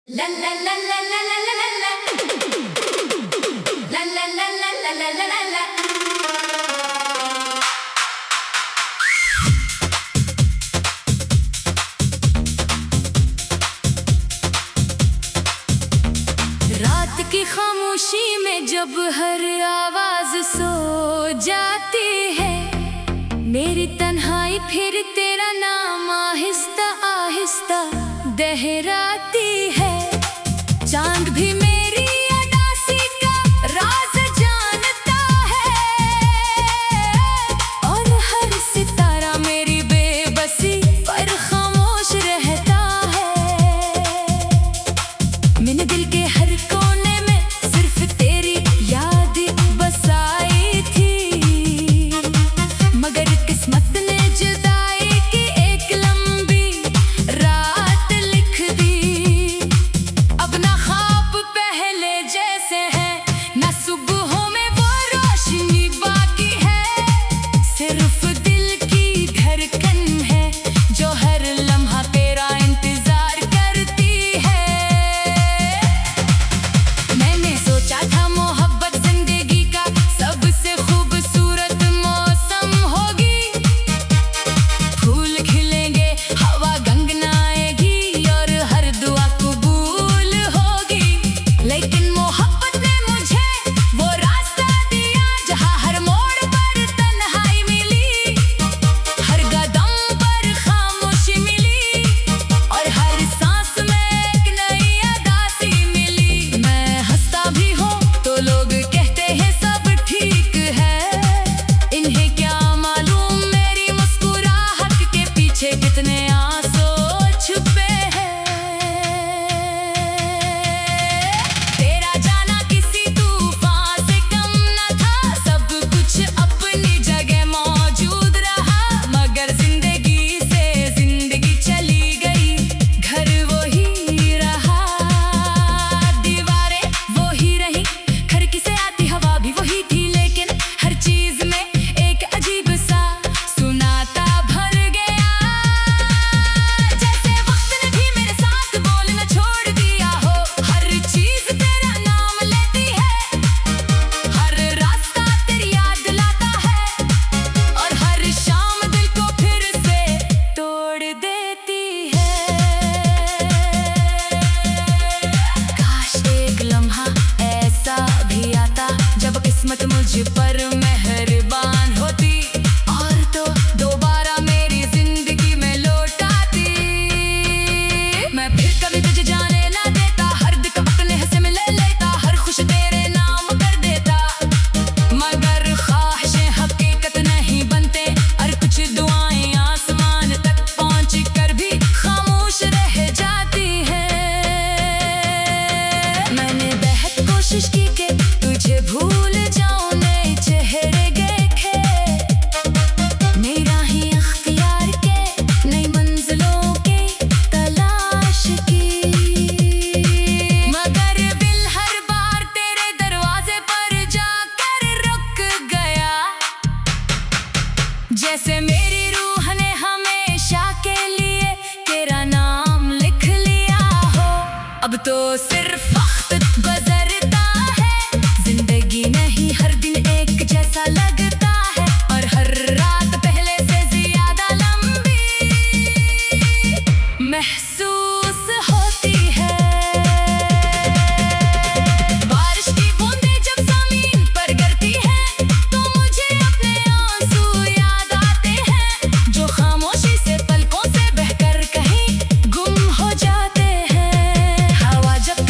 La la la la la la la la la. La la la la la la la la la. रात की खामोशी में जब हर आवाज सो जाती है, मेरी तन्हाई फिर तेरा नाम आहिस्ता आहिस्ता दहराती है। चांद भी मेरी अदासी का राज जानता है, और हर सितारा मेरी बेबसी पर खामोश रहता है। मैंने दिल के हर कोने में सिर्फ तेरी याद बसाई थी, मगर किस्मत ने जुदाई की एक लंबी रात लिख दी। अब ना ख्वाब पहले जैसे हैं, ना सुबहों में वो रोशनी बाकी है, सिर्फ दिल की धड़कन है जो हर लम्हा तेरा इंतजार करती है। मैंने सोचा था मोहब्बत जिंदगी का सबसे खूबसूरत मौसम होगी, फूल खिलेंगे, हवा गंगनाएगी और हर दुआ कबूल होगी। लेकिन मोहब्बत ने मुझे वो रास्ता दिया जहाँ हर मोड़ पर तन्हाई मिली, हर कदम पर खामोशी मिली, और हर सांस में एक नई अदासी मिली। मैं हंसता भी हूँ तो लोग कहते हैं सब ठीक है, इन्हें क्या मालूम मेरी मुस्कुराहट के पीछे कितने आंसू छुपे हैं। तेरा जाना किसी तूफान से कम न था, सब कुछ अपनी जगह मौजूद रहा, मगर जिंदगी से जिंदगी चली गई, घर वही रहा, दीवारें वही रही, खिड़की से आती हवा भी वही थी, लेकिन हर चीज में एक अजीब सा सुनाता भर गया। जैसे वक्त ने भी मेरे साथ बोलना छोड़ दिया हो, हर चीज तेरा नाम लेती है, हर रास्ता तेरी याद लाता है, और हर शाम दिल को फिर से तोड़ देती है। काश एक लम्हा ऐसा भी आता जब किस्मत मुझ पर मेहरबान होती, और तो दोबारा मेरी जिंदगी में लौट आती। मैं फिर कभी तुझे जाने ना देता, हर दुख अपने हिस्से में ले लेता, हर खुश तेरे नाम कर देता, मगर ख्वाहिशें हकीकत नहीं बनते, और कुछ दुआएं आसमान तक पहुंच कर भी खामोश रह जाती है। मैंने बेहद कोशिश की कि तुझे भूल जाऊं, नए चेहरे देखे, नई राहें अख्तियार के, नई मंजिलों की तलाश की, मगर दिल हर बार तेरे दरवाजे पर जाकर रुक गया। जैसे मेरी रूह ने हमेशा के लिए तेरा नाम लिख लिया हो, अब तो सिर्फ वक्त गुजरता है, जिंदगी नहीं हर दिन एक जैसा लगता है, और हर रात पहले से ज्यादा लंबी महसूस होती है। बारिश की बूंदें जब जमीन पर गिरती हैं, तो मुझे अपने आंसू याद आते हैं, जो खामोशी से पलकों से बहकर कहीं गुम हो जाते हैं। हवा जब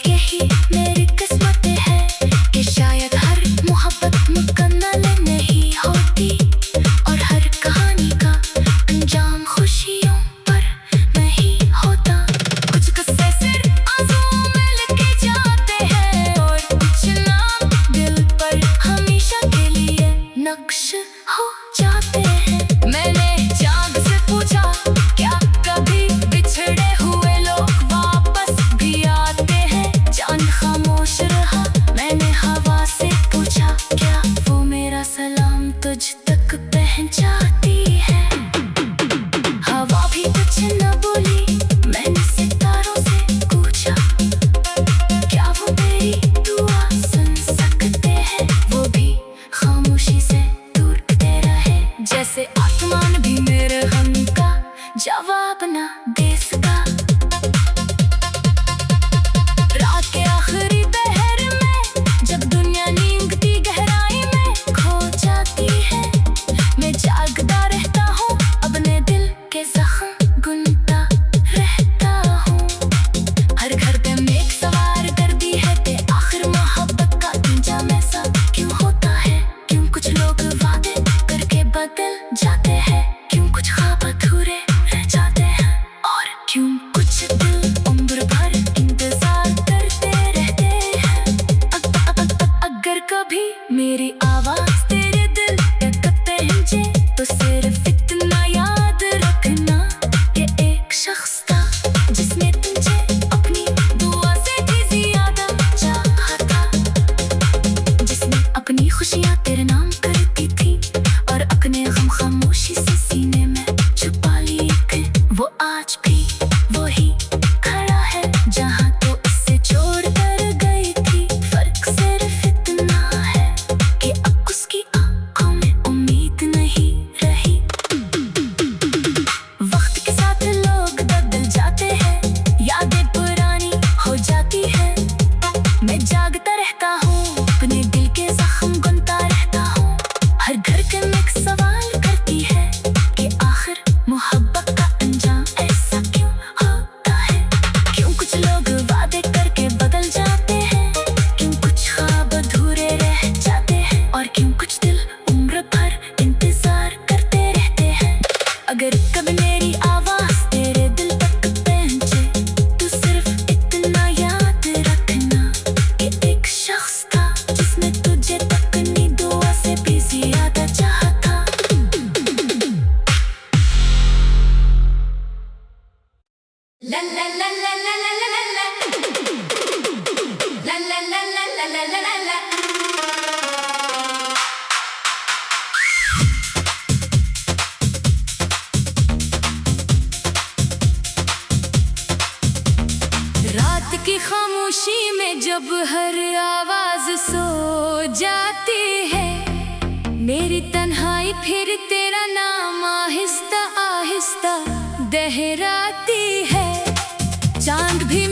यही मेरी किस्मत है कि शायद हर मोहब्बत मुकम्मल नहीं होती और हर कहानी का अंजाम खुशियों पर नहीं होता। कुछ किस्से सिर्फ आंसुओं में लिखे जाते हैं और कुछ नाम दिल पर हमेशा के लिए नक्श हो जाते हैं। मैंने चांद से पूछा क्या कभी बिछड़े हुए लोग वापस भी आते हैं। चांद खामोश रहा। मैंने हवा से पूछा क्या वो मेरा सलाम तुझ तक पहुंचाती है। हवा भी कुछ न बोली। मैंने सितारों से पूछा क्या वो मेरी दुआ सुन सकते हैं। वो भी खामोशी से टूटते रहे जैसे आसमान भी मेरे गम का जवाब न दे सका। रात के आखिरी पहर में जब दुनिया नींद की गहराई में खो जाती है, मैं जागता रहता हूँ अपने दिल के जख्म गुनता रहता हूँ। हर घर पे मेघ सवार कर दी है कि आखिर मोहब्बत का अंजाम ऐसा क्यों होता है। क्यों कुछ लोग वादे करके बदल जाते हैं, क्यों कुछ ख्वाब अधूरे रह जाते हैं और क्यों कुछ दिल उम्र भर इंतजार करते रहते हैं। अगर कभी मेरी आवाज तेरे दिल तक पहुंचे तो सिर्फ इतना याद रखना कि एक शख्स था जिसने तुझे अपनी दुआ से भी ज्यादा चाहा था, जिसने अपनी खुशियाँ तेरे नाम करती थी और अपने गम खामोशी से सीने में छुपा लिए थे। वो आज भी वही खड़ा है जहाँ तो इससे छोड़ कर गई थी। फर्क सिर्फ इतना है कि अब उसकी आंखों में उम्मीद नहीं रही। वक्त के साथ लोग बदल जाते हैं, यादें पुरानी हो जाती है। मैं जागता रहता हूँ अपने दिल के जख्म गुनता रहता हूँ। हर घर के में एक सवाल करती है कि आखिर मोहब्बत का अंजाम ऐसा क्यों होता है। क्यों कुछ लोग वादे करके बदल जाते हैं, क्यों कुछ ख्वाब अधूरे रह जाते हैं और क्यों कुछ दिल उम्र भर इंतजार करते रहते हैं। अगर कभी मेरी आवाज तेरे दिल तक पहुंचे तो सिर्फ इतना याद रखना कि एक शख्स था जिसने तुझे अपनी दुआ से भी ज्यादा चाहा था। ला ला ला ला ला ला ला ला ला ला ला ला ला ला ला ला। रात की खामोशी में जब हर आवाज सो जाती है, मेरी तन्हाई फिर तेरा नाम आहिस्ता आहिस्ता दोहराती है। चांद भी